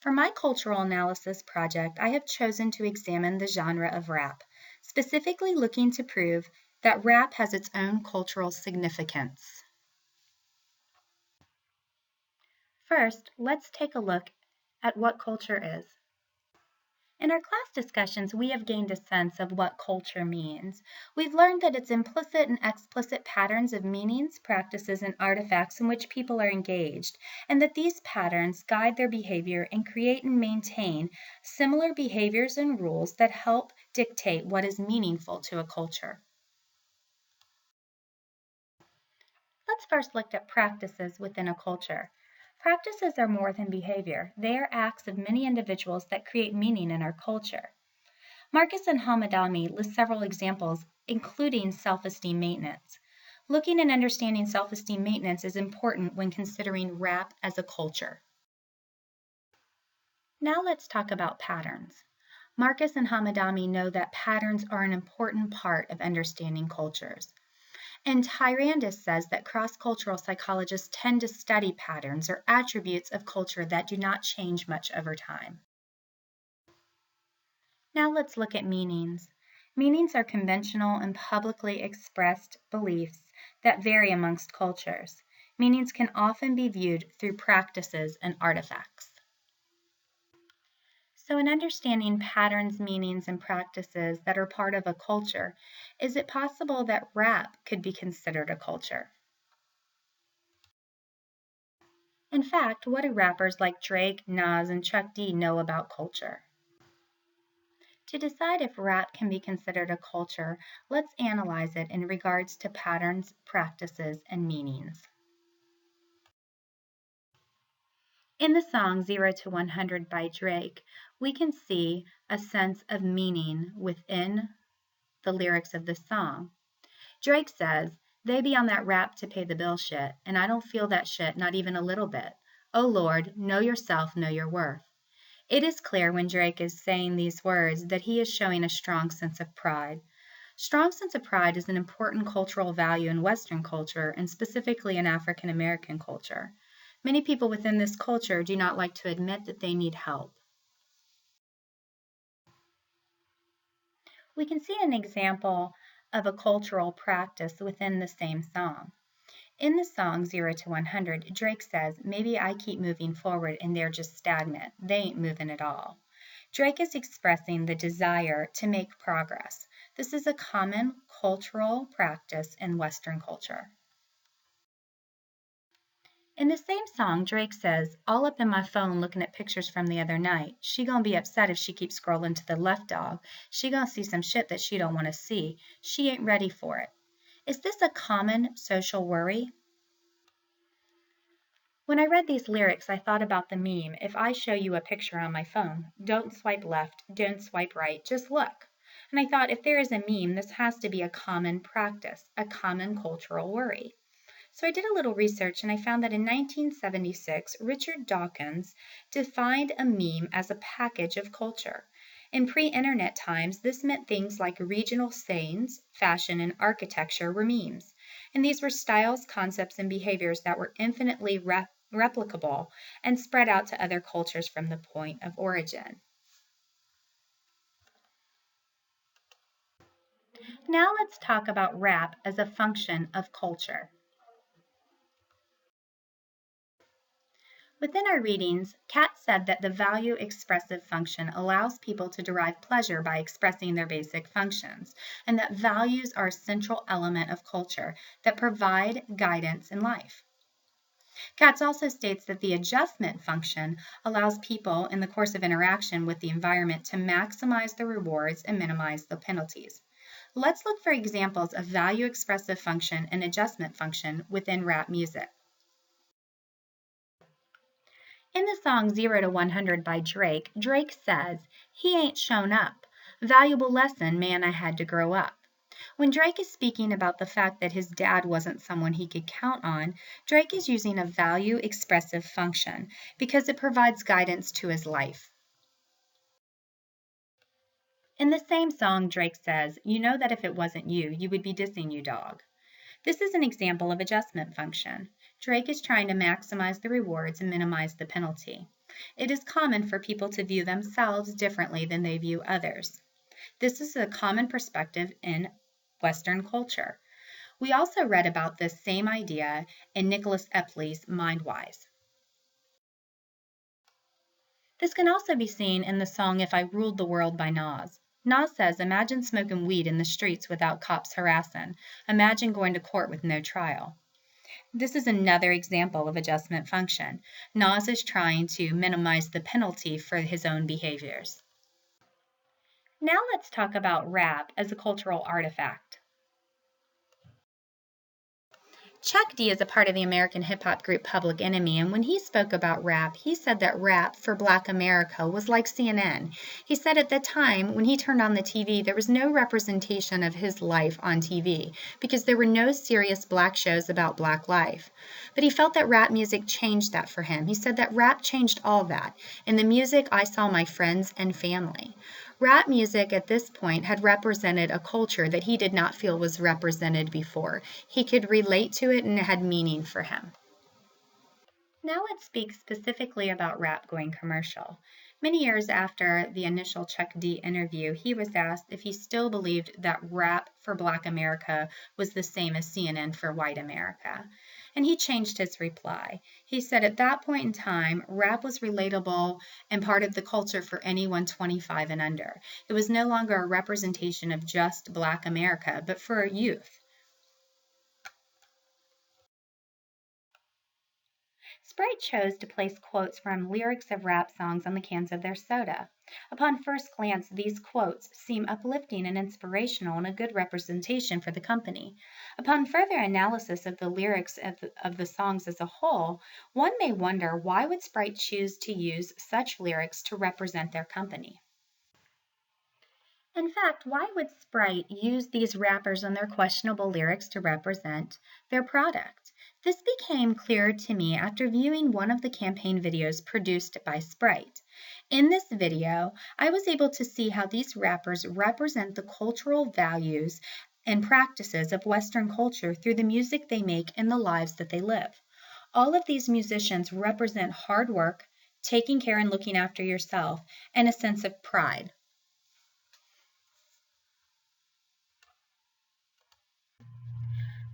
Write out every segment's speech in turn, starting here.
For my cultural analysis project, I have chosen to examine the genre of rap, specifically looking to prove that rap has its own cultural significance. First, let's take a look at what culture is. In our class discussions, we have gained a sense of what culture means. We've learned that it's implicit and explicit patterns of meanings, practices, and artifacts in which people are engaged, and that these patterns guide their behavior and create and maintain similar behaviors and rules that help dictate what is meaningful to a culture. Let's first look at practices within a culture. Practices are more than behavior. They are acts of many individuals that create meaning in our culture. Marcus and Hamadami list several examples, including self-esteem maintenance. Looking and understanding self-esteem maintenance is important when considering rap as a culture. Now let's talk about patterns. Marcus and Hamadami know that patterns are an important part of understanding cultures. And Tyrandis says that cross-cultural psychologists tend to study patterns or attributes of culture that do not change much over time. Now let's look at meanings. Meanings are conventional and publicly expressed beliefs that vary amongst cultures. Meanings can often be viewed through practices and artifacts. So in understanding patterns, meanings, and practices that are part of a culture, is it possible that rap could be considered a culture? In fact, what do rappers like Drake, Nas, and Chuck D know about culture? To decide if rap can be considered a culture, let's analyze it in regards to patterns, practices, and meanings. In the song 0 to 100 by Drake, we can see a sense of meaning within the lyrics of the song. Drake says, "They be on that rap to pay the bill shit, and I don't feel that shit, not even a little bit. Oh Lord, know yourself, know your worth." It is clear when Drake is saying these words that he is showing a strong sense of pride. Strong sense of pride is an important cultural value in Western culture and specifically in African American culture. Many people within this culture do not like to admit that they need help. We can see an example of a cultural practice within the same song. In the song 0 to 100, Drake says, "Maybe I keep moving forward and they're just stagnant. They ain't moving at all." Drake is expressing the desire to make progress. This is a common cultural practice in Western culture. In the same song, Drake says, "All up in my phone looking at pictures from the other night. She gonna be upset if she keeps scrolling to the left, dog. She gonna see some shit that she don't want to see. She ain't ready for it." Is this a common social worry? When I read these lyrics, I thought about the meme, "If I show you a picture on my phone, don't swipe left, don't swipe right, just look." And I thought, if there is a meme, this has to be a common practice, a common cultural worry. So I did a little research and I found that in 1976, Richard Dawkins defined a meme as a package of culture. In pre-internet times, this meant things like regional sayings, fashion, and architecture were memes. And these were styles, concepts, and behaviors that were infinitely replicable and spread out to other cultures from the point of origin. Now let's talk about rap as a function of culture. Within our readings, Kat said that the value expressive function allows people to derive pleasure by expressing their basic functions, and that values are a central element of culture that provide guidance in life. Katz also states that the adjustment function allows people in the course of interaction with the environment to maximize the rewards and minimize the penalties. Let's look for examples of value expressive function and adjustment function within rap music. In the song 0 to 100 by Drake, Drake says, "He ain't shown up. Valuable lesson, man, I had to grow up." When Drake is speaking about the fact that his dad wasn't someone he could count on, Drake is using a value expressive function because it provides guidance to his life. In the same song, Drake says, "You know that if it wasn't you, you would be dissing you, dog." This is an example of adjustment function. Drake is trying to maximize the rewards and minimize the penalty. It is common for people to view themselves differently than they view others. This is a common perspective in Western culture. We also read about this same idea in Nicholas Epley's Mindwise. This can also be seen in the song If I Ruled the World by Nas. Nas says, imagine smoking weed in the streets without cops harassing. Imagine going to court with no trial. This is another example of adjustment function. Nas is trying to minimize the penalty for his own behaviors. Now let's talk about rap as a cultural artifact. Chuck D is a part of the American hip-hop group Public Enemy, and when he spoke about rap, he said that rap for Black America was like CNN. He said at the time, when he turned on the TV, there was no representation of his life on TV because there were no serious Black shows about Black life. But he felt that rap music changed that for him. He said that rap changed all that. In the music, I saw my friends and family. Rap music at this point had represented a culture that he did not feel was represented before. He could relate to it and it had meaning for him. Now let's speak specifically about rap going commercial. Many years after the initial Chuck D interview, he was asked if he still believed that rap for Black America was the same as CNN for white America. And he changed his reply. He said at that point in time, rap was relatable and part of the culture for anyone 25 and under. It was no longer a representation of just Black America, but for youth. Sprite chose to place quotes from lyrics of rap songs on the cans of their soda. Upon first glance, these quotes seem uplifting and inspirational and a good representation for the company. Upon further analysis of the lyrics of the songs as a whole, one may wonder why would Sprite choose to use such lyrics to represent their company? In fact, why would Sprite use these rappers and their questionable lyrics to represent their product? This became clear to me after viewing one of the campaign videos produced by Sprite. In this video, I was able to see how these rappers represent the cultural values and practices of Western culture through the music they make and the lives that they live. All of these musicians represent hard work, taking care and looking after yourself, and a sense of pride.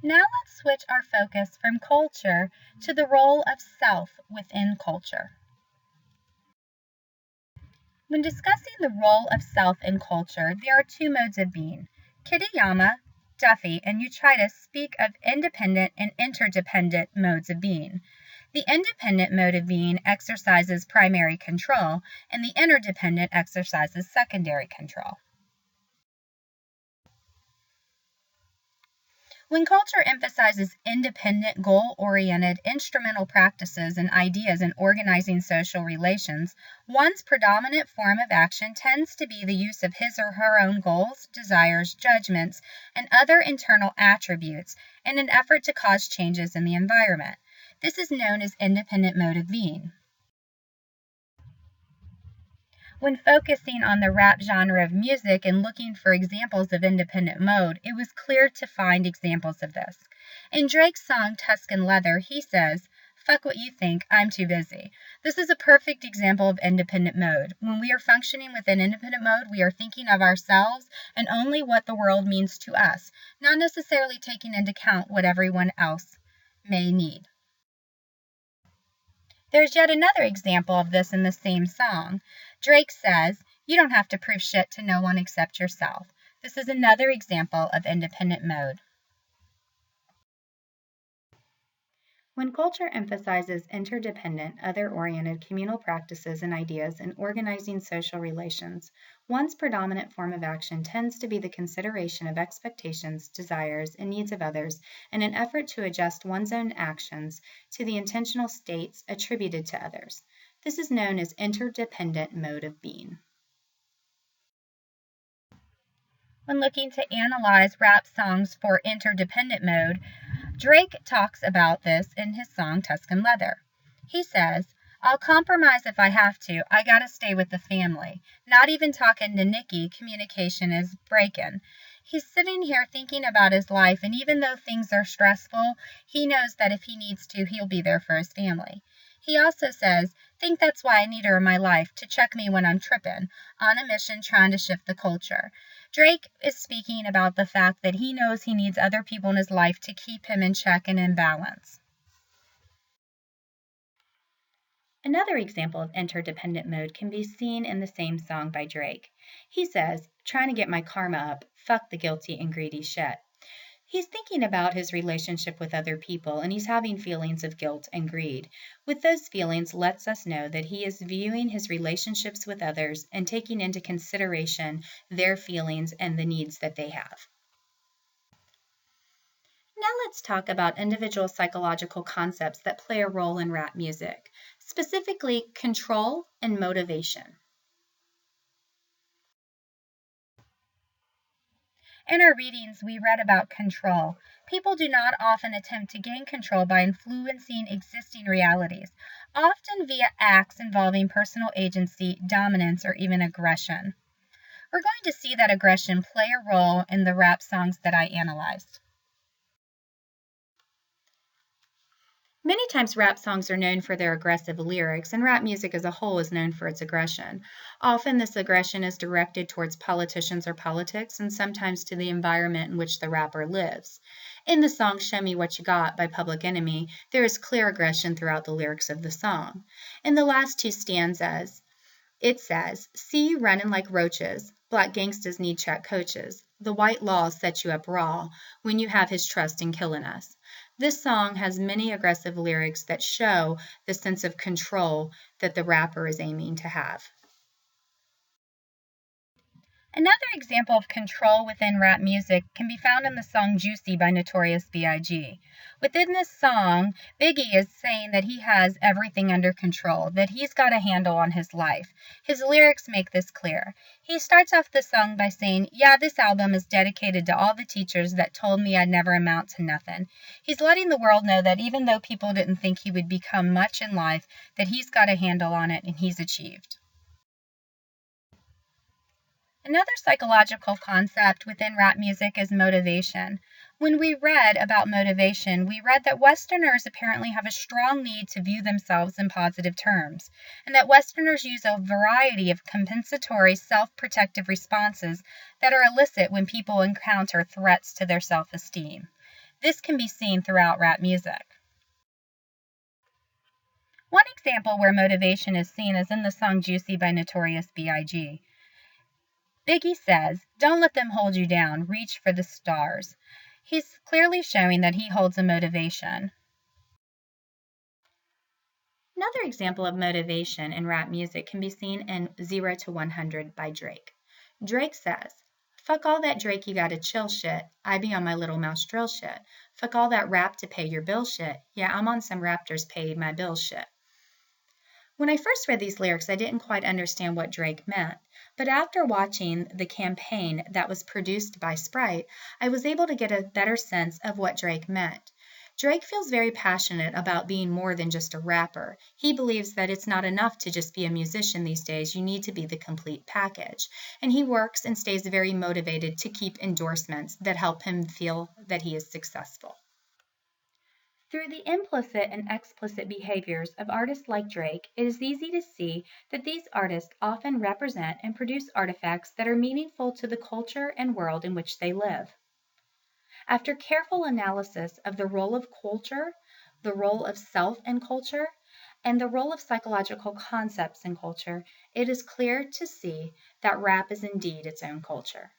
Now let's switch our focus from culture to the role of self within culture. When discussing the role of self in culture, there are two modes of being. Kitayama, Duffy, and Eutritis speak of independent and interdependent modes of being. The independent mode of being exercises primary control, and the interdependent exercises secondary control. When culture emphasizes independent, goal-oriented, instrumental practices and ideas in organizing social relations, one's predominant form of action tends to be the use of his or her own goals, desires, judgments, and other internal attributes in an effort to cause changes in the environment. This is known as independent mode of being. When focusing on the rap genre of music and looking for examples of independent mode, it was clear to find examples of this. In Drake's song Tuscan Leather, he says, "Fuck what you think, I'm too busy." This is a perfect example of independent mode. When we are functioning within independent mode, we are thinking of ourselves and only what the world means to us, not necessarily taking into account what everyone else may need. There's yet another example of this in the same song. Drake says, "You don't have to prove shit to no one except yourself." This is another example of independent mode. When culture emphasizes interdependent, other-oriented communal practices and ideas in organizing social relations, one's predominant form of action tends to be the consideration of expectations, desires, and needs of others in an effort to adjust one's own actions to the intentional states attributed to others. This is known as interdependent mode of being. When looking to analyze rap songs for interdependent mode, Drake talks about this in his song Tuscan Leather. He says, "I'll compromise if I have to. I gotta stay with the family. Not even talking to Nikki, communication is breaking." He's sitting here thinking about his life, and even though things are stressful, he knows that if he needs to, he'll be there for his family. He also says, "Think that's why I need her in my life, to check me when I'm tripping, on a mission trying to shift the culture." Drake is speaking about the fact that he knows he needs other people in his life to keep him in check and in balance. Another example of interdependent mode can be seen in the same song by Drake. He says, "Trying to get my karma up, fuck the guilty and greedy shit." He's thinking about his relationship with other people, and he's having feelings of guilt and greed. With those feelings lets us know that he is viewing his relationships with others and taking into consideration their feelings and the needs that they have. Now let's talk about individual psychological concepts that play a role in rap music, specifically control and motivation. In our readings, we read about control. People do not often attempt to gain control by influencing existing realities, often via acts involving personal agency, dominance, or even aggression. We're going to see that aggression play a role in the rap songs that I analyzed. Many times rap songs are known for their aggressive lyrics, and rap music as a whole is known for its aggression. Often this aggression is directed towards politicians or politics, and sometimes to the environment in which the rapper lives. In the song "Show Me What You Got" by Public Enemy, there is clear aggression throughout the lyrics of the song. In the last two stanzas, it says, "See you running like roaches. Black gangsters need check coaches. The white law sets you up raw when you have his trust in killing us." This song has many aggressive lyrics that show the sense of control that the rapper is aiming to have. Another example of control within rap music can be found in the song "Juicy" by Notorious B.I.G. Within this song, Biggie is saying that he has everything under control, that he's got a handle on his life. His lyrics make this clear. He starts off the song by saying, "Yeah, this album is dedicated to all the teachers that told me I'd never amount to nothing." He's letting the world know that even though people didn't think he would become much in life, that he's got a handle on it and he's achieved. Another psychological concept within rap music is motivation. When we read about motivation, we read that Westerners apparently have a strong need to view themselves in positive terms, and that Westerners use a variety of compensatory self-protective responses that are illicit when people encounter threats to their self-esteem. This can be seen throughout rap music. One example where motivation is seen is in the song "Juicy" by Notorious B.I.G. Biggie says, "Don't let them hold you down, reach for the stars." He's clearly showing that he holds a motivation. Another example of motivation in rap music can be seen in "0 to 100" by Drake. Drake says, "Fuck all that Drake you gotta chill shit, I be on my little mouse drill shit. Fuck all that rap to pay your bill shit, yeah I'm on some Raptors paid my bill shit." When I first read these lyrics, I didn't quite understand what Drake meant, but after watching the campaign that was produced by Sprite, I was able to get a better sense of what Drake meant. Drake feels very passionate about being more than just a rapper. He believes that it's not enough to just be a musician these days, you need to be the complete package. And he works and stays very motivated to keep endorsements that help him feel that he is successful. Through the implicit and explicit behaviors of artists like Drake, it is easy to see that these artists often represent and produce artifacts that are meaningful to the culture and world in which they live. After careful analysis of the role of culture, the role of self in culture, and the role of psychological concepts in culture, it is clear to see that rap is indeed its own culture.